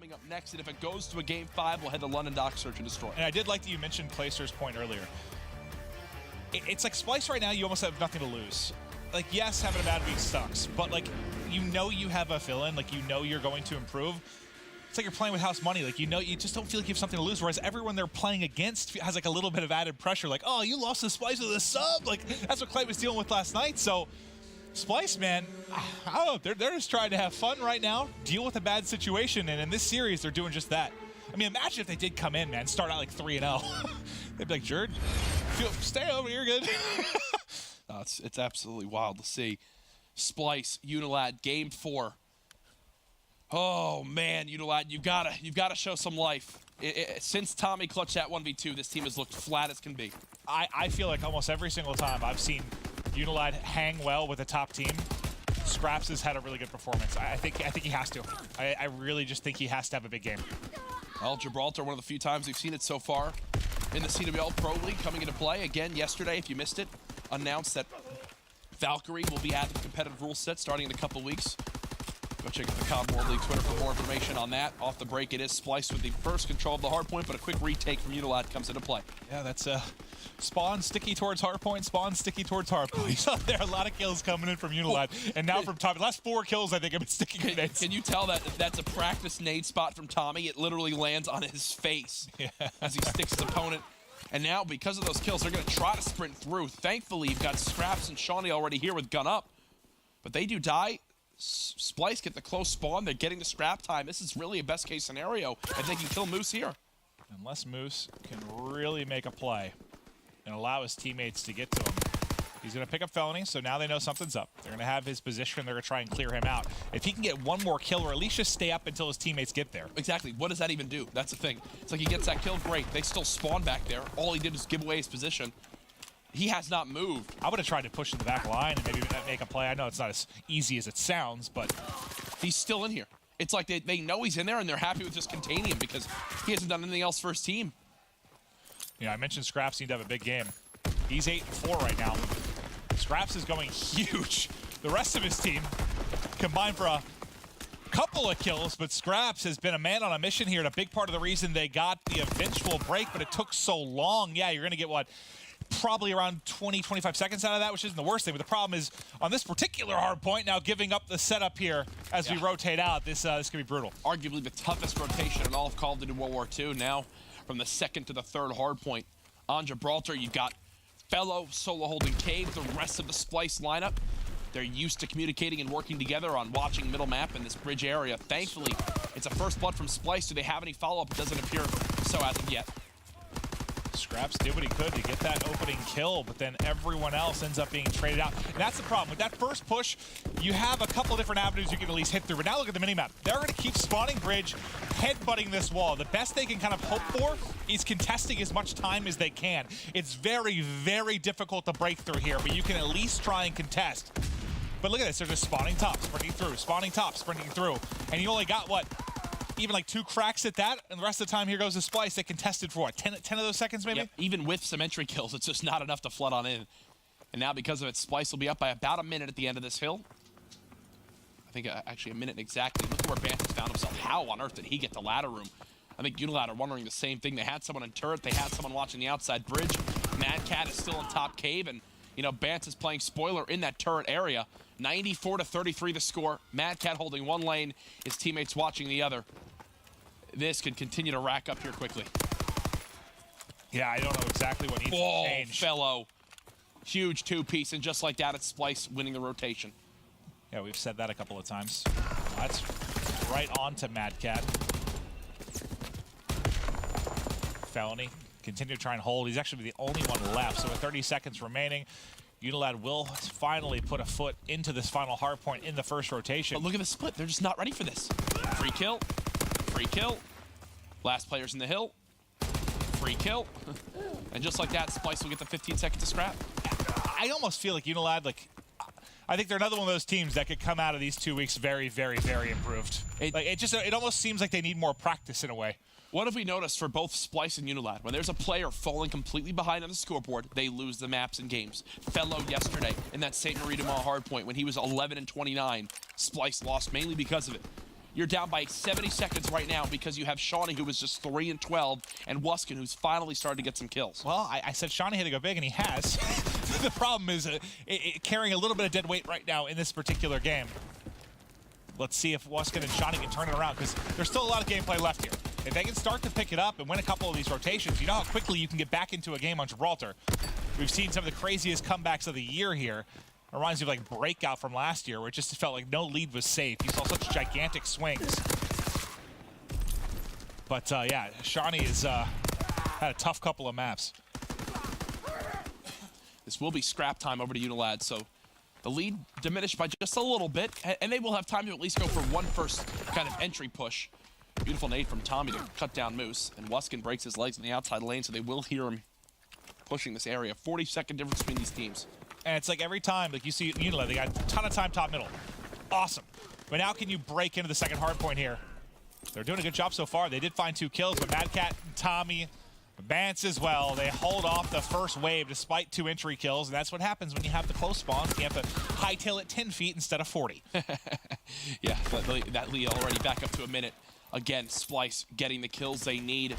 coming up next, and if it goes to a Game 5, we'll head to London Dock, search and destroy. And I did like that you mentioned Placer's point earlier. It's like Splyce right now, you almost have nothing to lose. Like, yes, having a bad week sucks, but like, you know you have a fill-in, like you know you're going to improve. It's like you're playing with house money, like you know you just don't feel like you have something to lose, whereas everyone they're playing against has like a little bit of added pressure, like, oh, you lost to Splyce with a sub, like that's what Clay was dealing with last night. So Splyce, man, I don't know, they're just trying to have fun right now, deal with a bad situation, and in this series they're doing just that. I mean, imagine if they did come in, man, start out like 3-0. They'd be like, Jerd, stay over, you're good. No, it's absolutely wild to see. Splyce, UNILAD, Game 4. Oh man, UNILAD, you've gotta show some life. Since Tommy clutched that 1v2, this team has looked flat as can be. I feel like almost every single time I've seen UNILAD hang well with a top team, Scraps has had a really good performance. I think he has to. I really just think he has to have a big game. Well, Gibraltar, one of the few times we've seen it so far in the CWL Pro League coming into play. Again, yesterday, if you missed it, announced that Valkyrie will be added to the competitive rule set starting in a couple weeks. Go check out the COD World League Twitter for more information on that. Off the break, it is Splyce with the first control of the hardpoint, but a quick retake from UNILAD comes into play. Yeah, that's spawn sticky towards hardpoint, spawn sticky towards hardpoint. So there are a lot of kills coming in from UNILAD, and now from Tommy. The last 4 kills, I think, have been sticky grenades. Can you tell that that's a practice nade spot from Tommy? It literally lands on his face as he sticks his opponent. And now, because of those kills, they're going to try to sprint through. Thankfully, you've got Scraps and Shawnee already here with gun up. But they do die. Splyce get the close spawn. They're getting the scrap time. This is really a best-case scenario if they can kill Moose here. Unless Moose can really make a play and allow his teammates to get to him, he's going to pick up Felony, so now they know something's up. They're going to have his position. They're going to try and clear him out. If he can get one more kill, or at least just stay up until his teammates get there. Exactly. What does that even do? That's the thing. It's like he gets that kill, great. They still spawn back there. All he did was give away his position. He has not moved. I would have tried to push in the back line and maybe make a play. I know it's not as easy as it sounds, but he's still in here. It's like they know he's in there and they're happy with just containing him because he hasn't done anything else for his team. Yeah, I mentioned Scraps need to have a big game. He's 8-4 right now. Scraps is going huge. The rest of his team combined for a couple of kills, but Scraps has been a man on a mission here, and a big part of the reason they got the eventual break, but it took so long. Yeah, you're going to get, what, probably around 20, 25 seconds out of that, which isn't the worst thing, but the problem is on this particular hard point, now giving up the setup here as we rotate out, this could be brutal. Arguably the toughest rotation in all of Call of Duty World War II. Now, from the second to the third hard point on Gibraltar, you've got Fellow solo holding Cave. The rest of the Splyce lineup, they're used to communicating and working together on watching middle map in this bridge area. Thankfully, it's a first blood from Splyce. Do they have any follow-up? It doesn't appear so as of yet. Scraps did what he could to get that opening kill, but then everyone else ends up being traded out. And that's the problem. With that first push, you have a couple different avenues you can at least hit through. But now look at the minimap. They're going to keep spawning bridge, headbutting this wall. The best they can kind of hope for is contesting as much time as they can. It's very, very difficult to break through here, but you can at least try and contest. But look at this. They're just spawning top, sprinting through, spawning top, sprinting through. And you only got, what, even like 2 cracks at that, and the rest of the time here goes the Splyce. They contested for what, 10 of those seconds maybe? Yep. Even with some entry kills, it's just not enough to flood on in. And now because of it, Splyce will be up by about a minute at the end of this hill. I think actually a minute exactly. Look at where Bantz found himself. How on earth did he get to ladder room? I think UNILAD are wondering the same thing. They had someone in turret. They had someone watching the outside bridge. Mad Cat is still in top cave, and you know Bantz is playing spoiler in that turret area. 94-33 the score. Mad Cat holding one lane. His teammates watching the other. This could continue to rack up here quickly. Yeah, I don't know exactly what needs to change. Fellow. Huge 2-piece, and just like that, it's Splyce winning the rotation. Yeah, we've said that a couple of times. That's right on to Mad Cat. Felony, continue to try and hold. He's actually the only one left, so with 30 seconds remaining, UNILAD will finally put a foot into this final hard point in the first rotation. But look at the split. They're just not ready for this. Free kill. Free kill. Last player's in the hill. Free kill. And just like that, Splyce will get the 15 seconds to scrap. I almost feel like UNILAD, like, I think they're another one of those teams that could come out of these 2 weeks very, very, very improved. It almost seems like they need more practice in a way. What have we noticed for both Splyce and UNILAD? When there's a player falling completely behind on the scoreboard, they lose the maps and games. Fellow yesterday in that St. Marie de Mont hardpoint when he was 11-29, Splyce lost mainly because of it. You're down by 70 seconds right now because you have Shawnee, who was just 3 and 12, and Wuskin, who's finally started to get some kills. Well, I said Shawnee had to go big, and he has. The problem is carrying a little bit of dead weight right now in this particular game. Let's see if Wuskin and Shawnee can turn it around, because there's still a lot of gameplay left here. If they can start to pick it up and win a couple of these rotations, you know how quickly you can get back into a game on Gibraltar. We've seen some of the craziest comebacks of the year here. It reminds me of like Breakout from last year, where it just felt like no lead was safe. You saw such gigantic swings. But yeah, Shawnee has had a tough couple of maps. This will be scrap time over to UNILAD, so the lead diminished by just a little bit, and they will have time to at least go for one first kind of entry push. Beautiful nade from Tommy to cut down Moose, and Wuskin breaks his legs in the outside lane, so they will hear him pushing this area. 40-second difference between these teams. And it's like every time, like you see UNILAD, they got a ton of time top middle. Awesome. But now can you break into the second hard point here? They're doing a good job so far. They did find 2 kills, but Mad Cat and Tommy, Bance as well, they hold off the first wave despite 2 entry kills, and that's what happens when you have the close spawns. You have to hightail it 10 feet instead of 40. Yeah, that lead already back up to a minute. Again, SPLYCE getting the kills they need.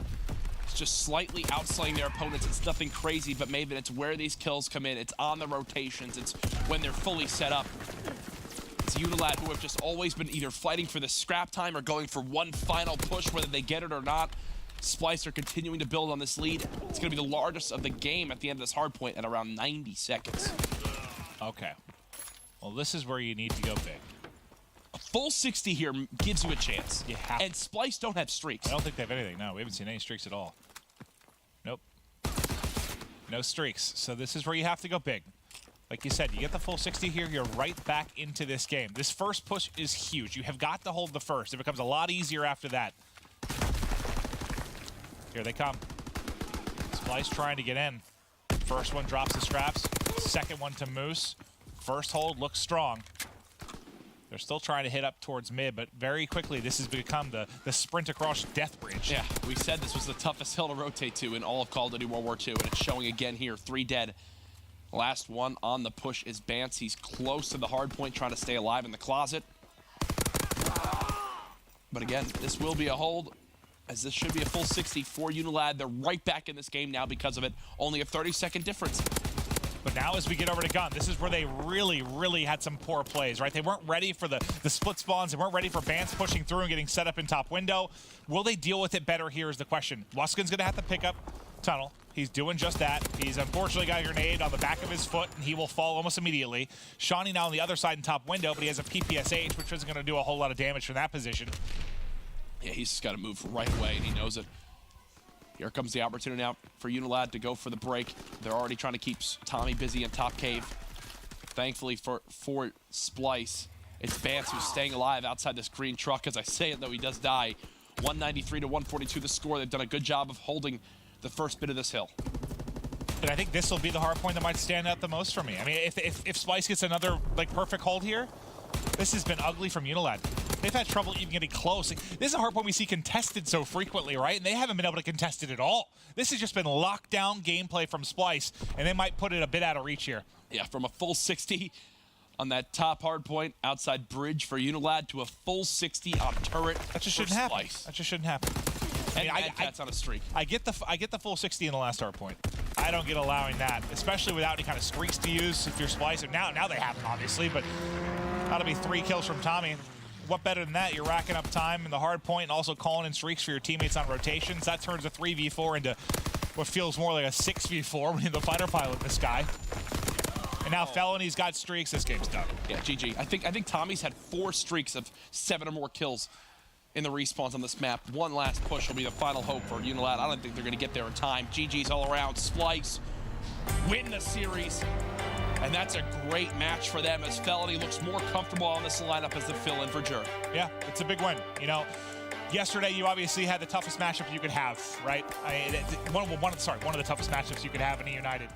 It's just slightly outslaying their opponents. It's nothing crazy, but Maven, it's where these kills come in. It's on the rotations. It's when they're fully set up. It's UNILAD, who have just always been either fighting for the scrap time or going for one final push, whether they get it or not. SPLYCE are continuing to build on this lead. It's going to be the largest of the game at the end of this hard point at around 90 seconds. Okay. Well, this is where you need to go big. A full 60 here gives you a chance. You have and SPLYCE don't have streaks. I don't think they have anything. No, we haven't seen any streaks at all. Nope. No streaks. So this is where you have to go big. Like you said, you get the full 60 here, you're right back into this game. This first push is huge. You have got to hold the first. It becomes a lot easier after that. Here they come. SPLYCE trying to get in. First one drops the straps. Second one to Moose. First hold looks strong. They're still trying to hit up towards mid, but very quickly this has become the sprint across Death Bridge. Yeah, we said this was the toughest hill to rotate to in all of Call of Duty World War II, and it's showing again here. 3 dead. Last one on the push is Bance. He's close to the hard point, trying to stay alive in the closet. But again, this will be a hold, as this should be a full 60 for UNILAD. They're right back in this game now because of it. Only a 30-second difference. But now as we get over to Gun, this is where they really had some poor plays, right? They weren't ready for the split spawns. They weren't ready for Bance pushing through and getting set up in top window. Will they deal with it better here is the question. Wuskin's going to have to pick up tunnel. He's doing just that. He's unfortunately got a grenade on the back of his foot, and he will fall almost immediately. Shawnee now on the other side in top window, but he has a PPSH, which isn't going to do a whole lot of damage from that position. Yeah, he's just got to move right away, and he knows it. Here comes the opportunity now for UNILAD to go for the break. They're already trying to keep Tommy busy in top cave. Thankfully for SPLYCE, it's Bance who's staying alive outside this green truck. As I say it, though, he does die. 193 to 142 the score. They've done a good job of holding the first bit of this hill. But I think this will be the hard point that might stand out the most for me. I mean, if SPLYCE gets another like perfect hold here, this has been ugly from UNILAD. They've had trouble even getting close. Like, this is a hard point we see contested so frequently, right? And they haven't been able to contest it at all. This has just been lockdown gameplay from SPLYCE, and they might put it a bit out of reach here. Yeah, from a full 60 on that top hard point outside bridge for UNILAD to a full 60 on turret. That just shouldn't happen. That just shouldn't happen. And Mad Cat's on a streak. I get the full 60 in the last hard point. I don't get allowing that, especially without any kind of streaks to use if you're SPLYCE. And now they have them, obviously, but that'll be 3 kills from Tommy. What better than that? You're racking up time in the hard point and also calling in streaks for your teammates on rotations. That turns a 3v4 into what feels more like a 6v4 when you're the fighter pilot in this guy. And now Felony's got streaks. This game's done. Yeah, GG. I think Tommy's had 4 streaks of 7 or more kills in the respawns on this map. One last push will be the final hope for UNILAD. I don't think they're going to get there in time. GG's all around. SPLYCE win the series. And that's a great match for them as Felony looks more comfortable on this lineup as the fill-in for Jer. Yeah, it's a big win. You know, yesterday you obviously had the toughest matchup you could have, right? One of the toughest matchups you could have in a United.